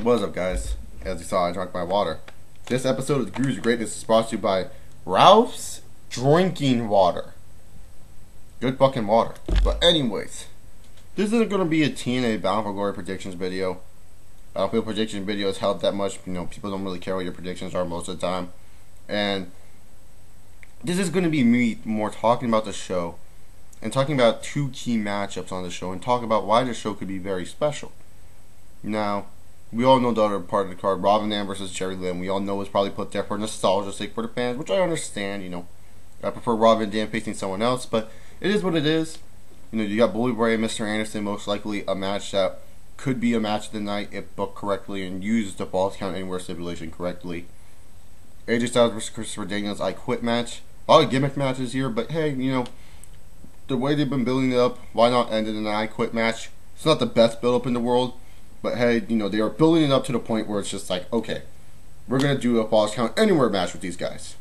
What's up, guys? As you saw, I drank my water. This episode of Guru's Greatness is brought to you by Ralph's Drinking Water. Good fucking water. But anyways, this isn't going to be a TNA Bound for Glory predictions video. I don't feel prediction videos help that much. You know, people don't really care what your predictions are most of the time. And this is going to be me more talking about the show and talking about two key matchups on the show and talk about why the show could be very special. Now, we all know the other part of the card, Robin Ann versus Jerry Lynn. We all know it's probably put there for nostalgia's sake for the fans, which I understand, you know. I prefer Robin and Dan facing someone else, but it is what it is. You know, you got Bully Ray and Mr. Anderson, most likely a match that could be a match of the night if booked correctly and used the Falls Count Anywhere stipulation correctly. AJ Styles versus Christopher Daniels, I Quit match. A lot of gimmick matches here, but hey, you know, the way they've been building it up, why not end it in an I Quit match? It's not the best build-up in the world, but hey, you know, they are building it up to the point where it's just like, okay, we're going to do a Falls Count Anywhere match with these guys.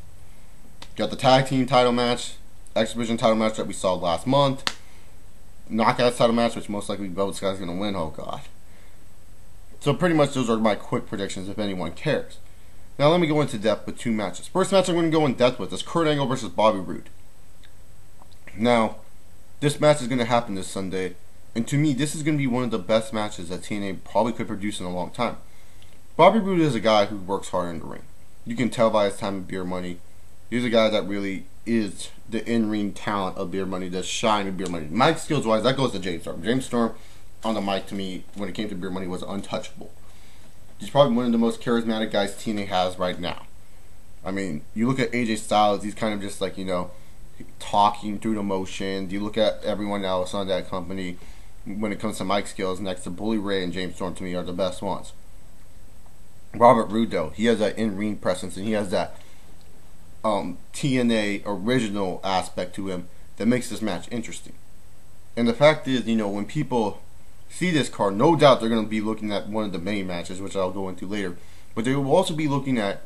Got the tag team title match, exhibition title match that we saw last month, knockout title match, which most likely both guys going to win, oh god. So pretty much those are my quick predictions if anyone cares. Now let me go into depth with two matches. First match I'm going to go in depth with is Kurt Angle versus Bobby Roode. Now, this match is going to happen this Sunday, and to me, this is going to be one of the best matches that TNA probably could produce in a long time. Bobby Roode is a guy who works hard in the ring. You can tell by his time in Beer Money. He's a guy that really is the in-ring talent of Beer Money, the shine of Beer Money. Mic skills-wise, that goes to James Storm. James Storm on the mic, to me, when it came to Beer Money, was untouchable. He's probably one of the most charismatic guys TNA has right now. I mean, you look at AJ Styles, he's kind of just like, you know, talking through the motions. You look at everyone else on that company, when it comes to mic skills, next to Bully Ray and James Storm, to me, are the best ones. Robert Roode, though, he has that in-ring presence, and he has that TNA original aspect to him that makes this match interesting. And the fact is, you know, when people see this card, no doubt they're going to be looking at one of the main matches, which I'll go into later. But they will also be looking at,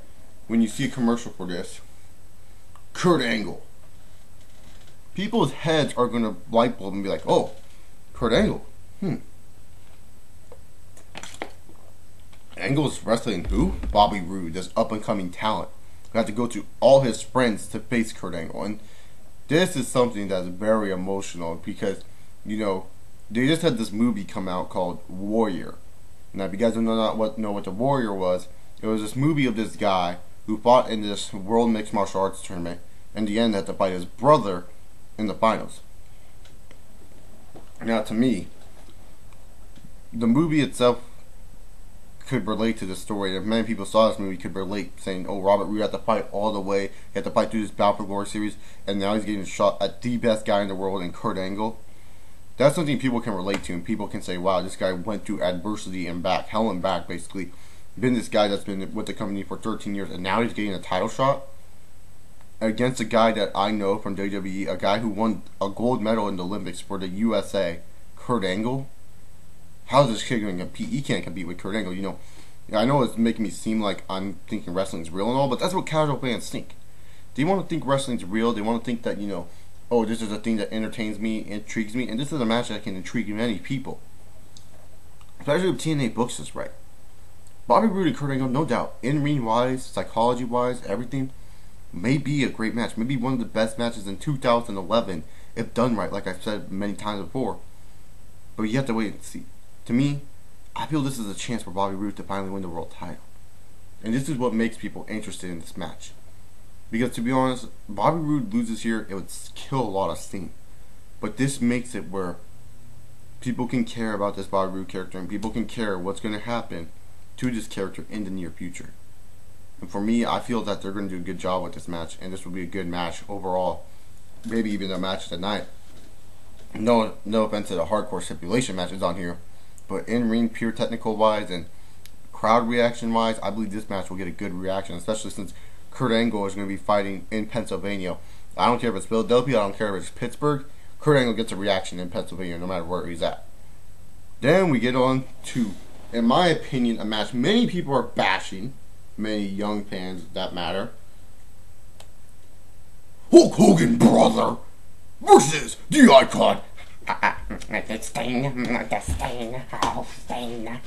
when you see a commercial for this, Kurt Angle. People's heads are going to light bulb and be like, oh, Kurt Angle. Angle's wrestling who? Bobby Roode, this up-and-coming talent. We have to go to all his friends to face Kurt Angle. And this is something that's very emotional because, you know, they just had this movie come out called Warrior. Now, if you guys don't know what the Warrior was, it was this movie of this guy who fought in this World Mixed Martial Arts tournament, and in the end had to fight his brother in the finals. Now, to me, the movie itself could relate to the story. If many people saw this movie, could relate, saying, "Oh, Robert Roode had to fight all the way. He had to fight through this Bound for Glory series, and now he's getting a shot at the best guy in the world in Kurt Angle." That's something people can relate to, and people can say, "Wow, this guy went through adversity and back, hell and back, basically. Been this guy that's been with the company for 13 years, and now he's getting a title shot against a guy that I know from WWE, a guy who won a gold medal in the Olympics for the USA, Kurt Angle." How is this kid going to compete? He can't compete with Kurt Angle. You know, I know it's making me seem like I'm thinking wrestling's real and all, but that's what casual fans think. They want to think wrestling's real. They want to think that, you know, oh, this is a thing that entertains me, intrigues me, and this is a match that can intrigue many people. Especially if TNA books this right. Bobby Roode and Kurt Angle, no doubt, in-ring wise, psychology wise, everything, may be a great match. Maybe one of the best matches in 2011, if done right, like I've said many times before. But you have to wait and see. To me, I feel this is a chance for Bobby Roode to finally win the world title. And this is what makes people interested in this match. Because to be honest, Bobby Roode loses here, it would kill a lot of steam. But this makes it where people can care about this Bobby Roode character, and people can care what's going to happen to this character in the near future. And for me, I feel that they're going to do a good job with this match, and this will be a good match overall. Maybe even a match of the night. No offense to the hardcore stipulation matches on here, but in-ring pure technical wise and crowd reaction wise, I believe this match will get a good reaction, especially since Kurt Angle is going to be fighting in Pennsylvania. I don't care if it's Philadelphia, I don't care if it's Pittsburgh. Kurt Angle gets a reaction in Pennsylvania no matter where he's at. Then we get on to, in my opinion, a match many people are bashing, many young fans that matter. Hulk Hogan brother versus the Icon The stain, oh, stain.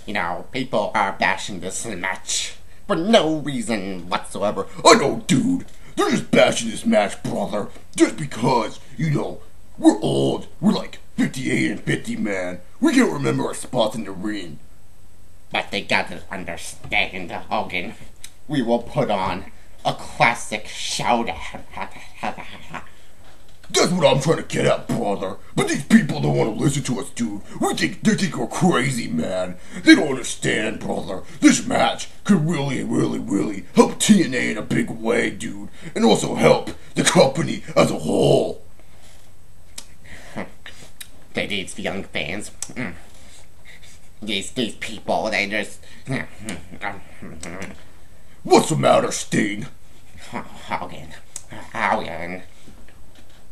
You know, people are bashing this match for no reason whatsoever. I know, dude. They're just bashing this match, brother. Just because, we're old. We're like 58 and 50, man. We can't remember our spots in the ring. But they gotta understand, Hogan. We will put on a classic showdown. That's what I'm trying to get at, brother. But these people don't want to listen to us, dude. They think we're crazy, man. They don't understand, brother. This match could really, really, really help TNA in a big way, dude. And also help the company as a whole. These young fans. These people, they just... What's the matter, Sting? Hogan.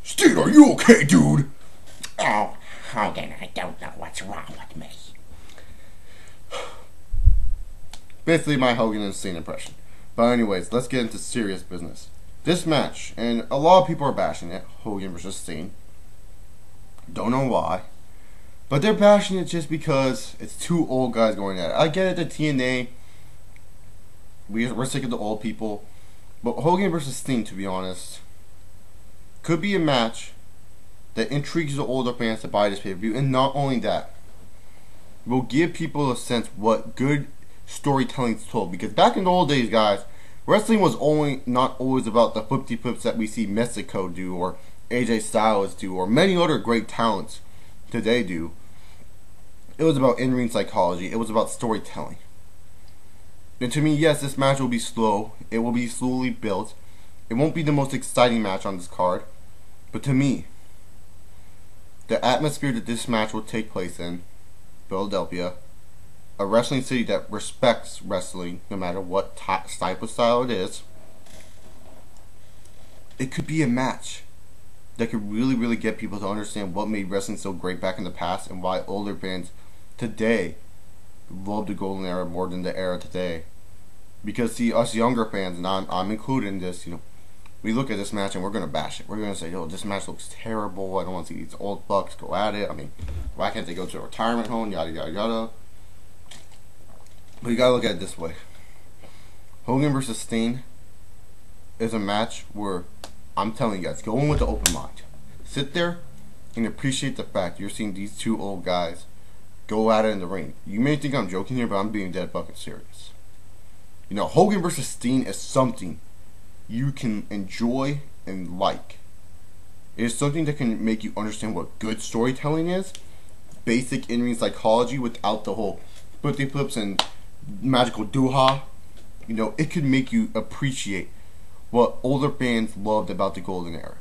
Sting, are you okay, dude? Oh, Hogan, I don't know what's wrong with me. Basically my Hogan and Sting impression. But anyways, let's get into serious business. This match, and a lot of people are bashing it, Hogan versus Sting. Don't know why. But they're bashing it just because it's two old guys going at it. I get it, the TNA, we're sick of the old people. But Hogan versus Sting, to be honest, could be a match that intrigues the older fans to buy this pay-per-view. And not only that, will give people a sense what good storytelling is told. Because back in the old days, guys, wrestling was not always about the flippy-flips that we see Mexico do, or AJ Styles do, or many other great talents today do. It was about in-ring psychology. It was about storytelling. And to me, yes, this match will be slow. It will be slowly built. It won't be the most exciting match on this card. But to me, the atmosphere that this match will take place in, Philadelphia, a wrestling city that respects wrestling no matter what type of style it is, it could be a match that could really, really get people to understand what made wrestling so great back in the past and why older fans today love the golden era more than the era today. Because see, us younger fans, and I'm included in this, we look at this match and we're gonna bash it. We're gonna say, yo, this match looks terrible. I don't want to see these old bucks go at it. I mean, why can't they go to a retirement home? Yada yada yada. But you gotta look at it this way. Hogan versus Sting is a match where I'm telling you guys, go in with the open mind. Sit there and appreciate the fact you're seeing these two old guys go at it in the ring. You may think I'm joking here, but I'm being dead fucking serious. Hogan versus Sting is something you can enjoy and like. It is something that can make you understand what good storytelling is, basic in-ring psychology without the whole flippy flips and magical doo-ha. It could make you appreciate what older fans loved about the Golden Era.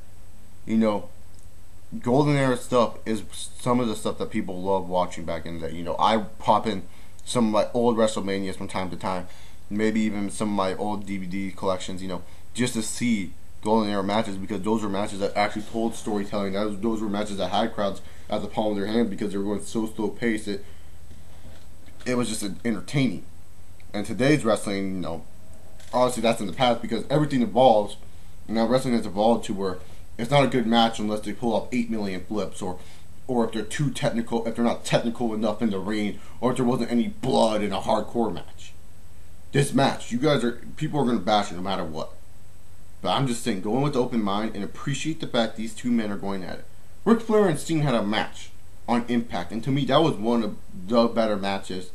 Golden Era stuff is some of the stuff that people love watching back in the day. I pop in some of my old WrestleManias from time to time, maybe even some of my old DVD collections, just to see Golden Era matches, because those were matches that actually told storytelling. Those were matches that had crowds at the palm of their hand because they were going so slow paced. It was just entertaining. And today's wrestling, obviously that's in the past because everything evolves. Now wrestling has evolved to where it's not a good match unless they pull off 8 million flips, or if they're too technical, if they're not technical enough in the ring, or if there wasn't any blood in a hardcore match. This match, people are going to bash it no matter what. But I'm just saying, go in with the open mind and appreciate the fact these two men are going at it. Ric Flair and Sting had a match on Impact, and to me that was one of the better matches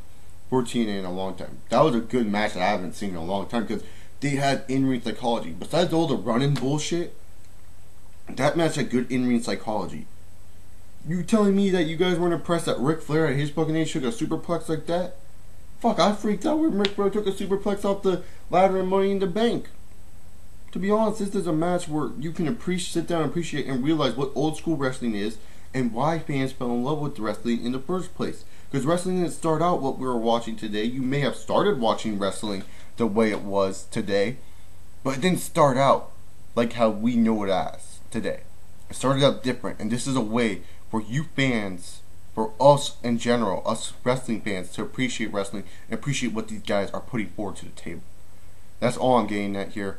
for TNA in a long time. That was a good match that I haven't seen in a long time because they had in-ring psychology. Besides all the running bullshit, that match had good in-ring psychology. You telling me that you guys weren't impressed that Ric Flair at his fucking age took a superplex like that? Fuck, I freaked out when Ric Flair took a superplex off the ladder and Money in the Bank. To be honest, this is a match where you can sit down and appreciate and realize what old school wrestling is and why fans fell in love with wrestling in the first place. Because wrestling didn't start out what we were watching today. You may have started watching wrestling the way it was today, but it didn't start out like how we know it as today. It started out different, and this is a way for you fans, for us in general, us wrestling fans, to appreciate wrestling and appreciate what these guys are putting forward to the table. That's all I'm getting at here.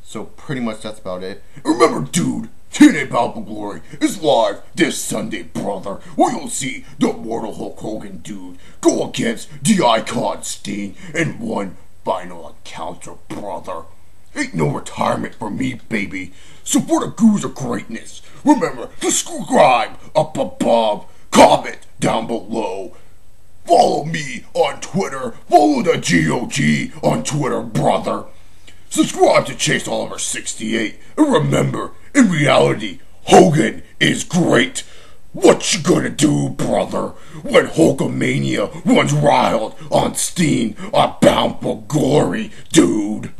So pretty much that's about it. Remember, dude, TNA Bound for Glory is live this Sunday, brother, where you'll see the Mortal Hulk Hogan dude go against the Icon Sting in one final encounter, brother. Ain't no retirement for me, baby. So for the Gurus of Greatness, remember to subscribe up above, comment down below. Follow me on Twitter. Follow the GOG on Twitter, brother. Subscribe to Chase Oliver 68. And remember, in reality, Hogan is great. What you gonna do, brother, when Hulkamania runs wild on Steen on Bound for Glory, dude?